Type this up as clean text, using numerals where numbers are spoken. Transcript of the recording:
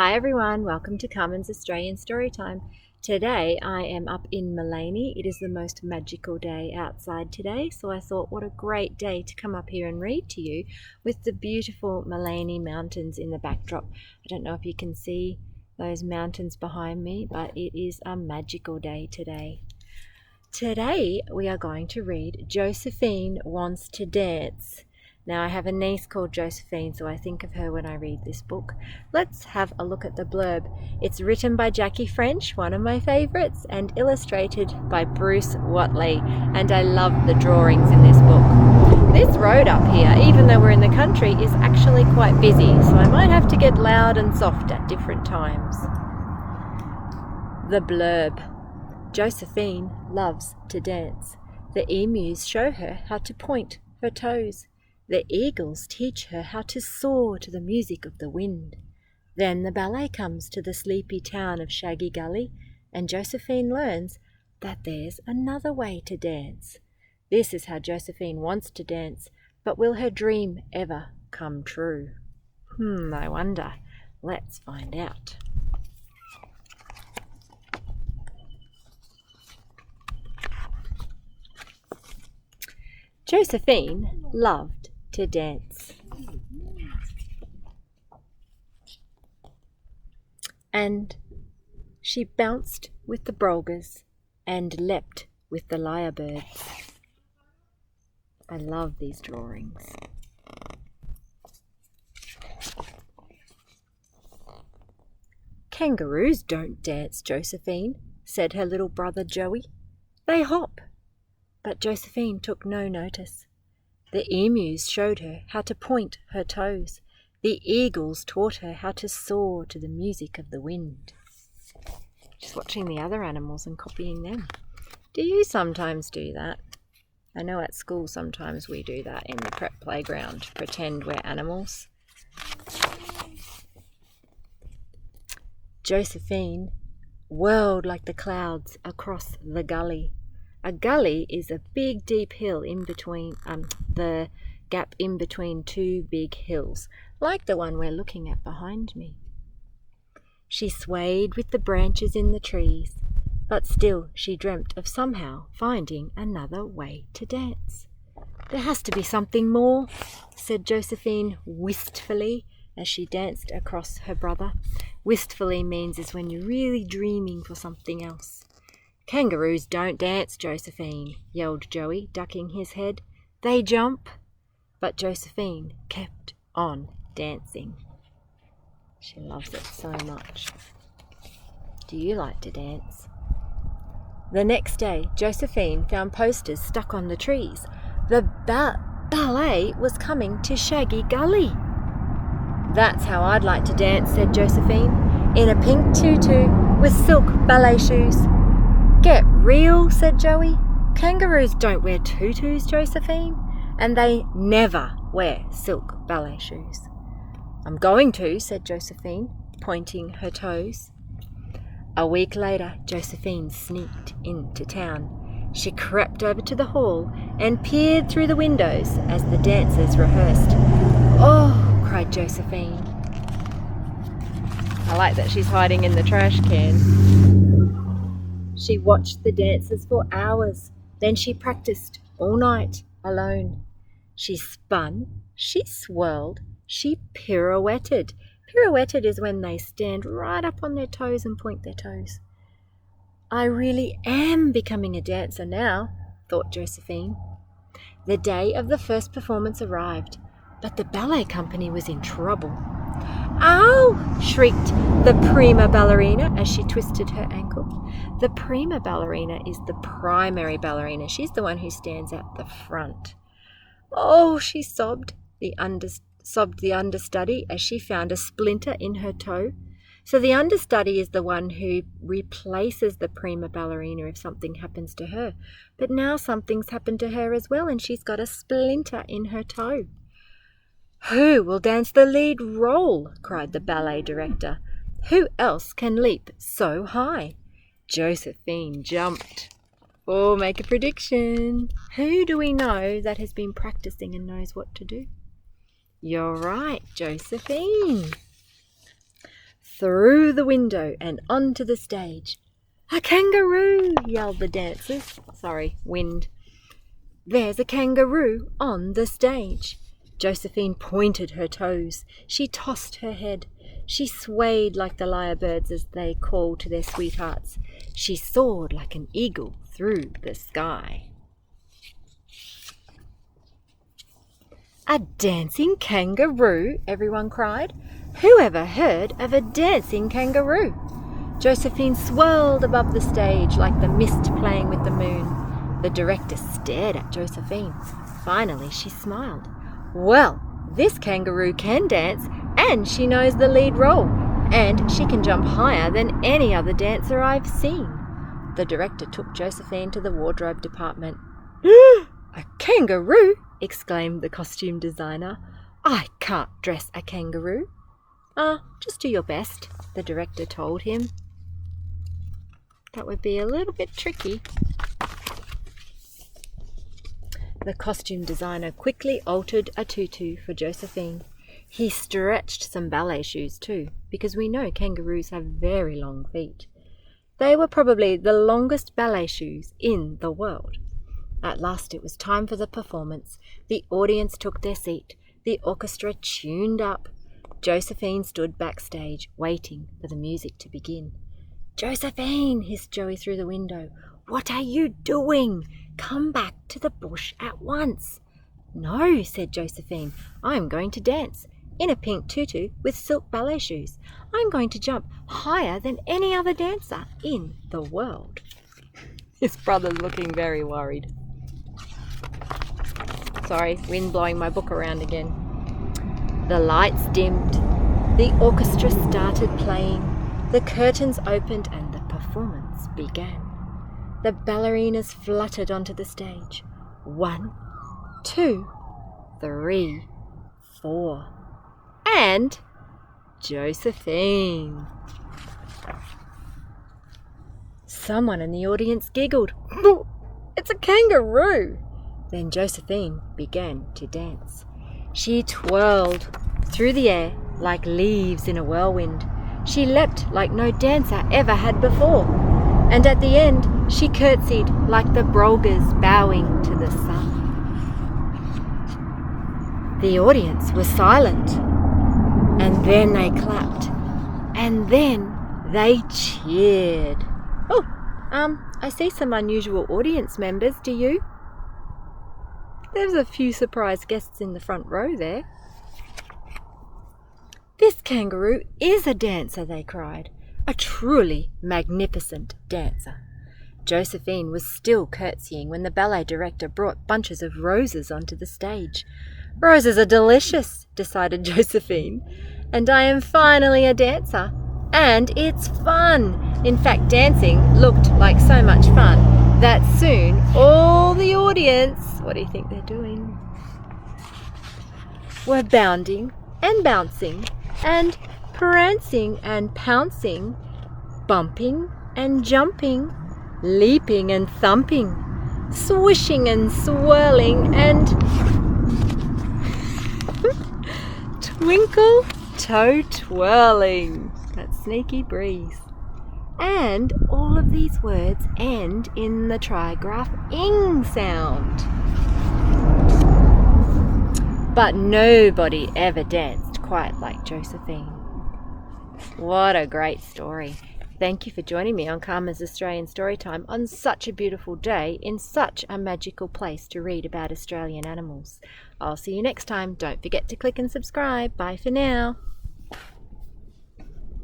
Hi everyone, welcome to Carmen's Australian Storytime. Today I am up in Maleny. It is the most magical day outside today, so I thought what a great day to come up here and read to you with the beautiful Maleny Mountains in the backdrop. I don't know if you can see those mountains behind me, but it is a magical day today. Today we are going to read Josephine Wants to Dance. Now I have a niece called Josephine, so I think of her when I read this book. Let's have a look at the blurb. It's written by Jackie French, one of my favourites, and illustrated by Bruce Watley. And I love the drawings in this book. This road up here, even though we're in the country, is actually quite busy, so I might have to get loud and soft at different times. The blurb. Josephine loves to dance. The emus show her how to point her toes. The eagles teach her how to soar to the music of the wind. Then the ballet comes to the sleepy town of Shaggy Gully, and Josephine learns that there's another way to dance. This is how Josephine wants to dance, but will her dream ever come true? I wonder. Let's find out. Josephine loved to dance. And she bounced with the brolgas and leapt with the lyrebirds. I love these drawings. Kangaroos don't dance, Josephine, said her little brother Joey. They hop. But Josephine took no notice. The emus showed her how to point her toes. The eagles taught her how to soar to the music of the wind. Just watching the other animals and copying them. Do you sometimes do that? I know at school sometimes we do that in the prep playground, pretend we're animals. Josephine whirled like the clouds across the gully. A gully is a big deep hill in between, the gap in between two big hills, like the one we're looking at behind me. She swayed with the branches in the trees, but still she dreamt of somehow finding another way to dance. There has to be something more, said Josephine wistfully as she danced across her brother. Wistfully means is when you're really dreaming for something else. Kangaroos don't dance, Josephine, yelled Joey, ducking his head. They jump. But Josephine kept on dancing. She loves it so much. Do you like to dance? The next day, Josephine found posters stuck on the trees. The ballet was coming to Shaggy Gully. That's how I'd like to dance, said Josephine, in a pink tutu with silk ballet shoes. Get real, said Joey. Kangaroos don't wear tutus, Josephine, and they never wear silk ballet shoes. I'm going to, said Josephine, pointing her toes. A week later, Josephine sneaked into town. She crept over to the hall and peered through the windows as the dancers rehearsed. Oh, cried Josephine. I like that she's hiding in the trash can. She watched the dancers for hours. Then she practiced all night alone. She spun, she swirled, she pirouetted. Pirouetted is when they stand right up on their toes and point their toes. I really am becoming a dancer now, thought Josephine. The day of the first performance arrived, but the ballet company was in trouble. Ow! Shrieked the prima ballerina as she twisted her ankle. The prima ballerina is the primary ballerina. She's the one who stands at the front. Oh, she sobbed the understudy as she found a splinter in her toe. So the understudy is the one who replaces the prima ballerina if something happens to her. But now something's happened to her as well, and she's got a splinter in her toe. Who will dance the lead role? Cried the ballet director. Who else can leap so high? Josephine jumped. Oh, make a prediction. Who do we know that has been practicing and knows what to do? You're right, Josephine. through the window and onto the stage. "A kangaroo!" yelled the dancers. Sorry, wind. "There's a kangaroo on the stage." Josephine pointed her toes. She tossed her head. She swayed like the lyrebirds as they call to their sweethearts. She soared like an eagle through the sky. "A dancing kangaroo!" everyone cried. "Who ever heard of a dancing kangaroo?" Josephine swirled above the stage like the mist playing with the moon. The director stared at Josephine. Finally, she smiled. "Well, this kangaroo can dance, and she knows the lead role, and she can jump higher than any other dancer I've seen." The director took Josephine to the wardrobe department. "A kangaroo!" exclaimed the costume designer. "I can't dress a kangaroo." Just do your best," the director told him. "That would be a little bit tricky." The costume designer quickly altered a tutu for Josephine. He stretched some ballet shoes too, because we know kangaroos have very long feet. They were probably the longest ballet shoes in the world. At last it was time for the performance. The audience took their seat. The orchestra tuned up. Josephine stood backstage, waiting for the music to begin. "Josephine," hissed Joey through the window, "what are you doing? Come back to the bush at once." "No," said Josephine, "I'm going to dance in a pink tutu with silk ballet shoes. I'm going to jump higher than any other dancer in the world." His brother's looking very worried. Sorry, wind blowing my book around again. The lights dimmed. The orchestra started playing. The curtains opened and the performance began. The ballerinas fluttered onto the stage. 1, 2, 3, 4. And Josephine. Someone in the audience giggled. "It's a kangaroo!" Then Josephine began to dance. She twirled through the air like leaves in a whirlwind. She leapt like no dancer ever had before. And at the end, she curtsied like the Brolgas bowing to the sun. The audience was silent. And then they clapped. And then they cheered. "Oh, I see some unusual audience members, do you?" There's a few surprise guests in the front row there. "This kangaroo is a dancer," they cried. "A truly magnificent dancer." Josephine was still curtsying when the ballet director brought bunches of roses onto the stage. "Roses are delicious," decided Josephine, "and I am finally a dancer. And it's fun." In fact, dancing looked like so much fun that soon all the audience, what do you think they're doing? Were bounding and bouncing and prancing and pouncing, bumping and jumping, leaping and thumping, swishing and swirling and twinkle toe twirling. That sneaky breeze. And all of these words end in the trigraph ing sound. But nobody ever danced quite like Josephine. What a great story. Thank you for joining me on Carmen's Australian Storytime on such a beautiful day in such a magical place to read about Australian animals. I'll see you next time. Don't forget to click and subscribe. Bye for now.